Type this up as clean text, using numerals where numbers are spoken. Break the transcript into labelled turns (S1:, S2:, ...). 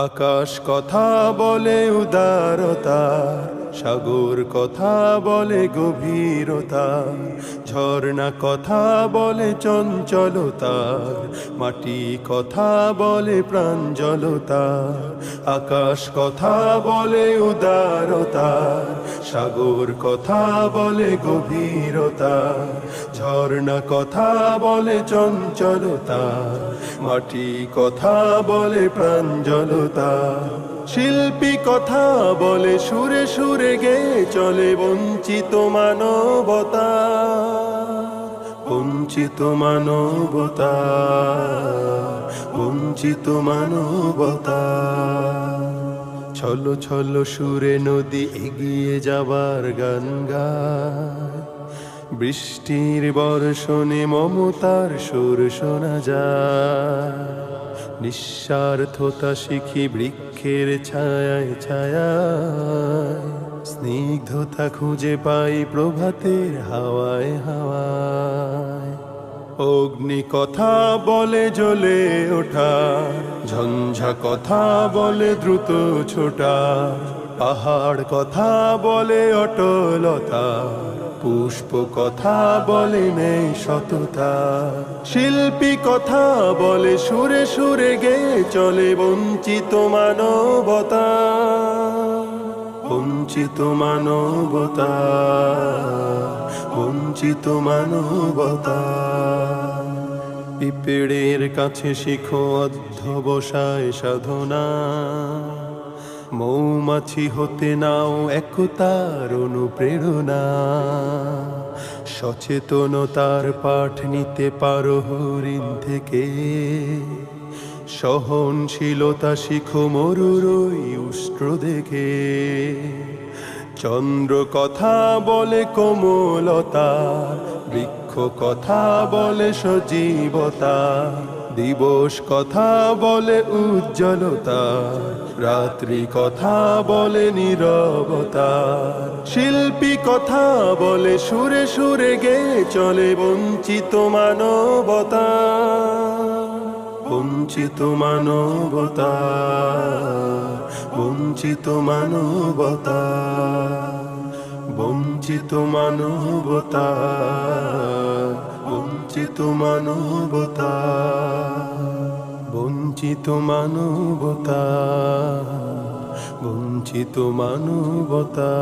S1: আকাশ কথা বলে উদারতার, সাগর কথা বলে গভীরতার, ঝর্ণা কথা বলে চঞ্চলতার, মাটি কথা বলে প্রাঞ্জলতার। আকাশ কথা বলে উদারতার, সাগর কথা বলে গভীরতার, ঝর্ণা কথা বলে চঞ্চলতার, মাটি কথা বলে প্রাঞ্জলতা। শিল্পী কথা বলে সুরে সুরে গে চলে বঞ্চিত মানবতা, বঞ্চিত মানবতা, বঞ্চিত মানবতা। ছলো ছলো সুরে নদী এগিয়ে যাবার গান গায়, বৃষ্টির বর্ষণে মমতার সুর শোনা যায়। নিঃস্বার্থতা শিখি বৃক্ষের ছায়ায় ছায়ায়, স্নিগ্ধতা খুঁজে পাই প্রভাতের হাওয়ায় হাওয়ায়। অগ্নি কথা বলে জ্বলে ওঠা, ঝঞ্ঝা কথা বলে দ্রুত ছোটা, পাহাড় কথা বলে অটলতা, পুষ্প কথা বলে নেই সততা। শিল্পী কথা বলে সুরে সুরে গে চলে বঞ্চিত মানবতা, বঞ্চিত মানবতা, বঞ্চিত মানবতা। পিঁপড়ের কাছে শিখো অধ্যবসায় সাধনা, মৌমাছি হতে নাও একতার অনুপ্রেরণা। সচেতনতার পাঠ নিতে পারো হরিণ থেকে, সহনশীলতা শিখো মরুর ওই উষ্ট্র দেখে। চন্দ্র কথা বলে কোমলতা, বৃক্ষ কথা বলে সজীবতা, দিবস কথা বলে উজ্জ্বলতা, রাত্রি কথা বলে নীরবতা। শিল্পী কথা বলে সুরে সুরে গে চলে বঞ্চিত মানবতা, বঞ্চিত মানবতা, বঞ্চিত মানবতা, বঞ্চিত মানবতা, বঞ্চিত মানবতা, বঞ্চিত মানবতা, বঞ্চিত মানবতা।